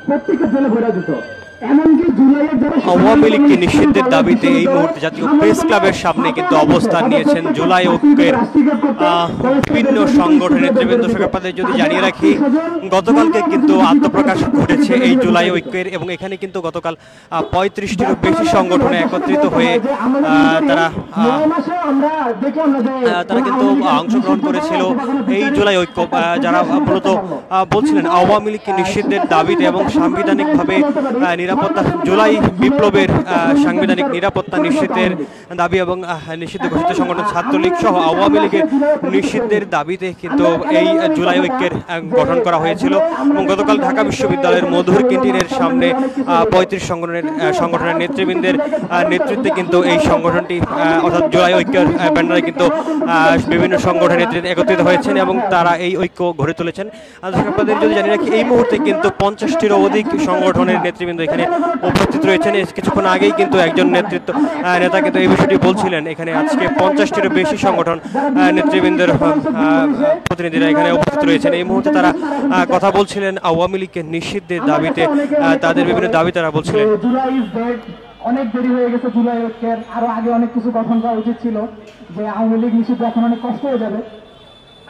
প্রত্যেকের জন্য ভরা দিত। এমনকি জুলাইয়ের যারা আওয়ামী লীগকে নিষিদ্ধের দাবিতে এই মুহূর্তে জাতীয় প্রেস ক্লাবের সামনে কিন্তু অবস্থান নিয়েছেন জুলাই ঐক্যের বিভিন্ন সংগঠনের নেতৃবৃন্দ। আপনাদের যদি জানিয়ে রাখি, গতকালকে কিন্তু আত্মপ্রকাশ ঘটেছে এই জুলাই ঐক্যের, এবং এখানে কিন্তু গতকাল 35টিরও বেশি সংগঠনে একত্রিত হয়ে তারা কিন্তু অংশগ্রহণ করেছিল এই জুলাই ঐক্য, যারা মূলত বলছিলেন আওয়ামী লীগকে নিষিদ্ধের দাবিতে এবং সাংবিধানিকভাবে নিরাপত্তা, জুলাই বিপ্লবের সাংবিধানিক নিরাপত্তা নিশ্চিতের দাবি এবং নিষিদ্ধ ঘোষিত সংগঠন ছাত্রলীগ সহ আওয়ামী লীগের নিষিদ্ধের দাবিতে কিন্তু এই জুলাই ঐক্যের গঠন করা হয়েছিল। এবং গতকাল ঢাকা বিশ্ববিদ্যালয়ের মধুর ক্যান্টিনের সামনে 35 সংগঠনের নেতৃবৃন্দের নেতৃত্বে কিন্তু এই সংগঠনটি অর্থাৎ জুলাই ঐক্যের ব্যানারে কিন্তু বিভিন্ন সংগঠনের নেতৃত্বে একত্রিত হয়েছেন এবং তারা এই ঐক্য গড়ে তুলেছেন। আপনাদের যদি জানিয়ে রাখি, এই মুহূর্তে কিন্তু 50টিরও অধিক সংগঠনের নেতৃবৃন্দ এখানে উপস্থিত রয়েছেন। কিছুক্ষণ আগেই কিন্তু একজন নেতা কিন্তু এই বিষয়টি বলছিলেন, এখানে আজকে 50টিরও বেশি সংগঠন নেতৃবৃন্দের প্রতিনিধিরা এখানে উপস্থিত রয়েছেন। এই মুহূর্তে তারা কথা বলছিলেন আওয়ামী লীগকে নিষিদ্ধের দাবিতে, তাদের বিভিন্ন দাবি তারা বলছিলেন। অনেক দেরি হয়ে গেছে জুলাই ঐক্যের, আরো আগে অনেক কিছু গঠন করা উচিত ছিল, যে আওয়ামী লীগ নিষিদ্ধ এখন অনেক কষ্ট হয়ে যাবে।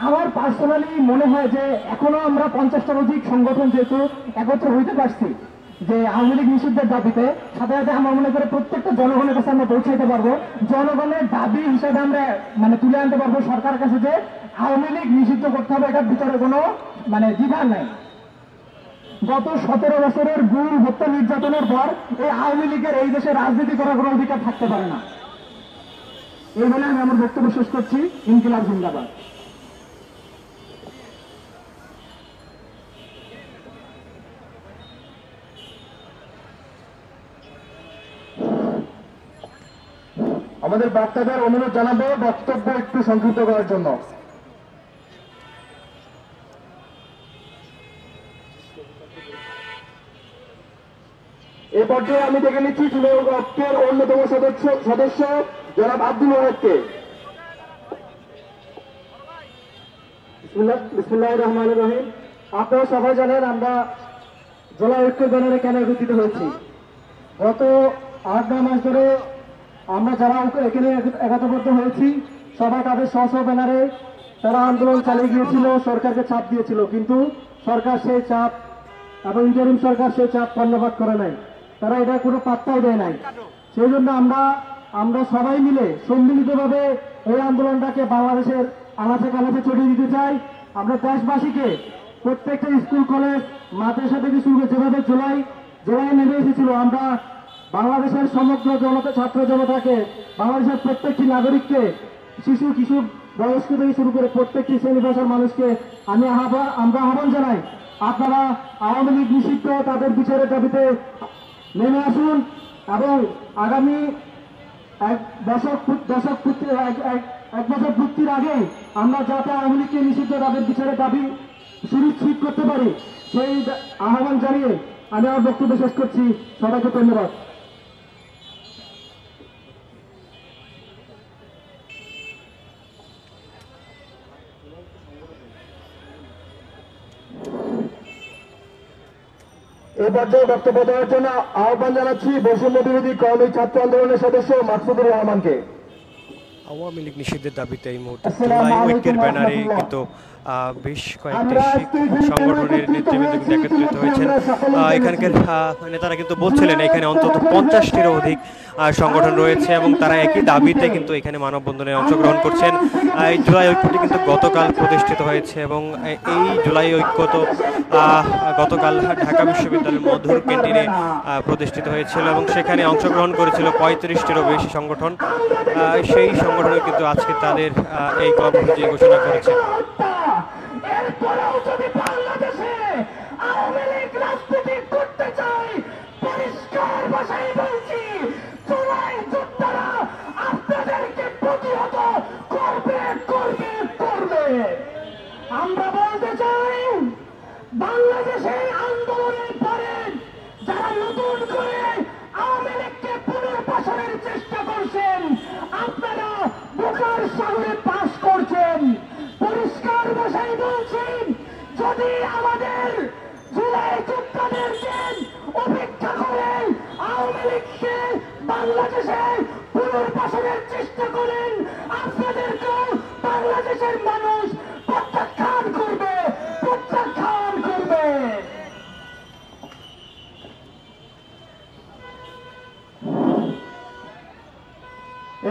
আমার পার্সোনালি মনে হয় যে এখনো আমরা 50টার অধিক সংগঠন যেহেতু একত্র হইতে পারছি যে আওয়ামী লীগ নিষিদ্ধের দাবিতে, সাথে সাথে আমার মনে করে প্রত্যেকটা জনগণের কাছে আমরা পৌঁছাইতে পারবো, জনগণের দাবি হিসেবে আমরা তুলে আনতে পারবো সরকারের কাছে যে আওয়ামী লীগ নিষিদ্ধ করতে হবে, এটার ভিতরে কোনো দ্বিধা নাই। গত 17 বছরের গুম হত্যা নির্যাতনের পর এই আওয়ামী লীগের এই দেশে রাজনীতি করার কোনো অধিকার থাকতে পারে না। এই বলে আমি আমার বক্তব্য শেষ করছি। ইনকিলাব জিন্দাবাদ। আমাদের বক্তাদের অনুরোধ জানাবো বক্তব্য একটু সংক্ষিপ্ত করার জন্য। এ পর্যায়ে আমি দেখে নিচ্ছি জুলাই ঐক্যের অন্যতম সদস্য জনাব আব্দুল ওয়াহেদকে। বিসমিল্লাহির রহমানির রহিম। আপনারা সবাই জানেন আমরা জুলাই ঐক্য ব্যানারে কেন একত্রিত হয়েছি। গত 8-9 মাস ধরে আমরা যারা এখানে একত্রবদ্ধ হয়েছি সবাই তাদের স্ব ব্যানারে তারা আন্দোলন চালিয়ে গিয়েছিল, সরকারকে চাপ দিয়েছিল, কিন্তু সরকার সেই চাপ এবং ইন্টারিম সরকার সেই চাপ কর্ণপাত করে নাই, তারা এটা কোনো পাত্তাই দেয় নাই। সেই জন্য আমরা সবাই মিলে সম্মিলিতভাবে এই আন্দোলনটাকে বাংলাদেশের আনাচে কানাচে ছড়িয়ে দিতে চাই। আমরা দেশবাসীকে প্রত্যেকটা স্কুল কলেজ মাদ্রাসা থেকে শুরু করে যেভাবে জুলাই নেমে এসেছিল, আমরা বাংলাদেশের সমগ্র ছাত্র জনতাকে, বাংলাদেশের প্রত্যেকটি নাগরিককে, শিশু কিশোর বয়স্ক থেকে শুরু করে প্রত্যেকটি শ্রেণী পেশার মানুষকে আমরা আহ্বান জানাই, আপনারা আওয়ামী লীগ নিষিদ্ধ তাদের বিচারের দাবিতে নেমে আসুন এবং আগামী এক বছর পূর্তির আগে আমরা যাতে আওয়ামী লীগকে নিষিদ্ধ তাদের বিচারের দাবি সুনিশ্চিত করতে পারি, সেই আহ্বান জানিয়ে আমি আমার বক্তব্য শেষ করছি। সবাইকে ধন্যবাদ। এই পর্যায়ে বক্তব্য দেওয়ার জন্য আহ্বান জানাচ্ছি বৈষম্য বিরোধী কওমি ছাত্র আন্দোলনের সদস্য মাকসুদুর রহমানকে। আওয়ামী লীগ নিষিদ্ধের দাবিতে এই মুহূর্তে জুলাই ঐক্যের ব্যানারে কিন্তু বেশ কয়েকটি সংগঠনের নেতৃবৃন্দ কিন্তু একত্রিত হয়েছেন। এখানকার নেতারা কিন্তু বলছিলেন এখানে অন্তত 50টিরও অধিক সংগঠন রয়েছে এবং তারা একই দাবিতে কিন্তু এখানে মানববন্ধনে অংশগ্রহণ করছেন। এই জুলাই ঐক্যটি কিন্তু গতকাল প্রতিষ্ঠিত হয়েছে এবং এই জুলাই ঐক্য তো গতকাল ঢাকা বিশ্ববিদ্যালয়ের মধুর ক্যান্টিনে প্রতিষ্ঠিত হয়েছিল এবং সেখানে অংশগ্রহণ করেছিল 35টিরও বেশি সংগঠন। সেই সংগঠনে কিন্তু আজকে তাদের এই কর্মসূচি ঘোষণা করেছে। এরপরেও যদি বাংলাদেশে আওয়ামী লীগ রাজনীতি করতে চাই, পরিষ্কার ভাষায় বলছি, জুলাই যোদ্ধারা আপনাদেরকে প্রতিহত করবে। আমরা বলতে চাই, বাংলাদেশে আন্দোলনের পরে যারা নতুন করে আওয়ামী লীগকে পুনর্বাসনের চেষ্টা করছেন, আপনারা বোকার সাগরে পাশ করছেন। পরিষ্কার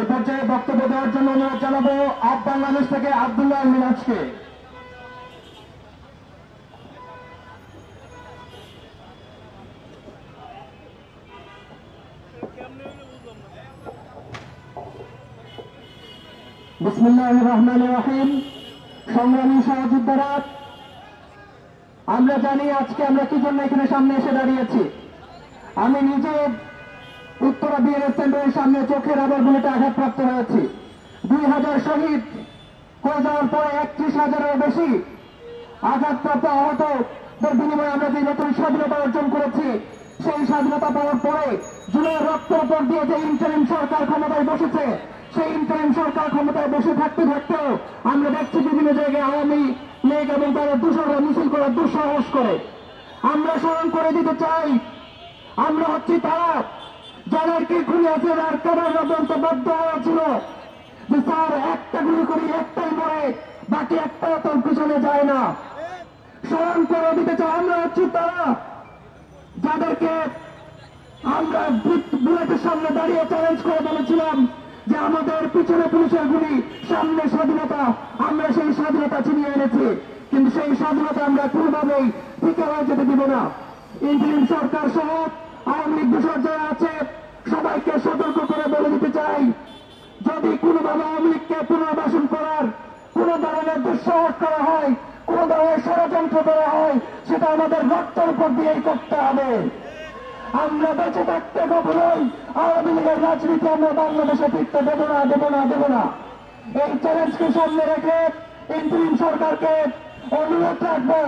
এই পর্যায়ে বক্তব্য দেওয়ার জন্য অনুরোধ জানাবো আপ বাংলাদেশ থেকে আব্দুল্লাহ মিনাজকে। বিসমিল্লাহির রহমানির রহিম। সংগ্রামী সহযোদ্ধারা, আমরা জানি আজকে আমরা কি জন্য এখানে সামনে এসে দাঁড়িয়েছি। আমি নিজে উত্তরা বিএনএস সেন্টারের সামনে চোখের আবার বুলেটে আঘাতপ্রাপ্ত হয়েছি। 2000 শহীদ হয়ে যাওয়ার পরে 31,000-এর বেশি আঘাতপ্রাপ্ত আহতদের বিনিময়ে আমরা যে নতুন স্বাধীনতা অর্জন করেছি, সেই স্বাধীনতা পাওয়ার পরে জুলাইয়ের রক্তের উপর দিয়ে যে ইন্টারিম সরকার ক্ষমতায় বসেছে, সেই ইন্টারিম সরকার ক্ষমতায় বসে থাকতে থাকতেও আমরা দেখছি বিভিন্ন জায়গায় আওয়ামী লীগ এবং তারা দূষণরা মিছিল করার দুঃসাহস করে। আমরা স্মরণ করে দিতে চাই, আমরা হচ্ছি তারা যাদেরকে খুনি আছে আর কারার পর্যন্ত বাধ্য হয়েছিল যে স্যার একটা গুলি করি একটাই মরে, বাকি একটাও তোর পিছনে যায় না। স্মরণ করে দিতে চাই, আমরা হচ্ছি তারা যাদেরকে আমরা বুলেটের সামনে দাঁড়িয়ে চ্যালেঞ্জ করে বলেছিলাম যে আমাদের পিছনে পুলিশের গুলি, সামনে স্বাধীনতা, আমরা সেই স্বাধীনতা ছিনিয়ে এনেছি, কিন্তু সেই স্বাধীনতা আমরা কোনোভাবেই ফিকে হয়ে যেতে দিব না। ইন্টারিম সরকার সহ আওয়ামী লীগ দূষণ যারা আছে সবাইকে সতর্ক করে বলে দিতে চাই, যদি কোনোভাবে আওয়ামী লীগকে পুনর্বাসন করার কোন ধরনের দুঃসাহস করা হয়, কোন ধরনের ষড়যন্ত্র করা হয়, সেটা আমাদের রক্তের উপর দিয়েই করতে হবে। আমরা বেঁচে থাকতে কখনোই আওয়ামী লীগের রাজনীতি আমরা বাংলাদেশে ফিরতে দেব না, দেব না, দেব না। এই চ্যালেঞ্জকে সামনে রেখে ইন্টারিম সরকারকে অনুরোধ রাখবো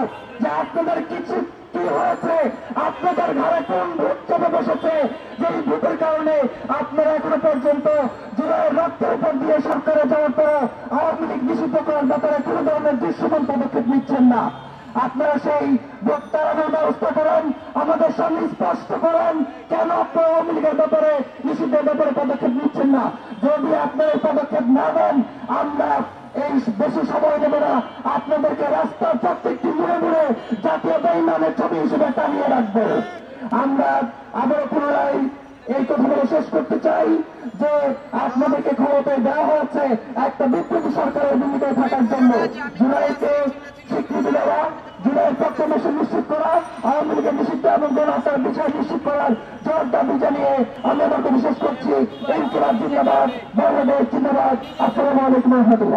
যে আপনাদের কিছু কি হয়েছে, আপনাদের ঘরে কোন ভূত চেপে বসেছে, যে ভূতের কারণে আপনারা এখনো পর্যন্ত জুলাইয়ের রক্তের উপর দিয়ে সরকারে যাওয়ার পর আওয়ামী লীগ নিষিদ্ধ করার ব্যাপারে কোন ধরনের দৃশ্যমান পদক্ষেপ নিচ্ছেন না। আপনারা সেই বক্তারানোর ব্যবস্থা করেন, আমাদের সামনে স্পষ্ট করেন কেন আপনারা আওয়ামী লীগের ব্যাপারে নিষিদ্ধের ব্যাপারে পদক্ষেপ নিচ্ছেন না। যদি আপনারা এই পদক্ষেপ না দেন, আমরা এই বেশি সময় নেব না, আপনাদেরকে রাস্তার প্রত্যেকটি মুড়ে মুড়ে জাতীয় বেঈমানের ছবি হিসেবে টানিয়ে রাখবো। আমরা আবারও পুনরায় এই কথাগুলো শেষ করতে চাই যে আপনাদেরকে ক্ষমতায় দেওয়া হয়েছে একটা বিপ্লবী সরকারের ভূমিকায় থাকার জন্য। জুলাইকে স্বীকৃতি দেওয়া, জুলাইয়ের প্রক্লেমেশন নিশ্চিত করা, আওয়ামী লীগের নিষিদ্ধ এবং গণহত্যার বিষয় নিশ্চিত করার জোর দাবি জানিয়ে আমি আমাকে বিশেষ করছি। ইনকিলাব জিন্দাবাদ, বাংলাদেশ জিন্দাবাদ। আসসালামু আলাইকুম ওয়া রাহমাতুল্লাহ।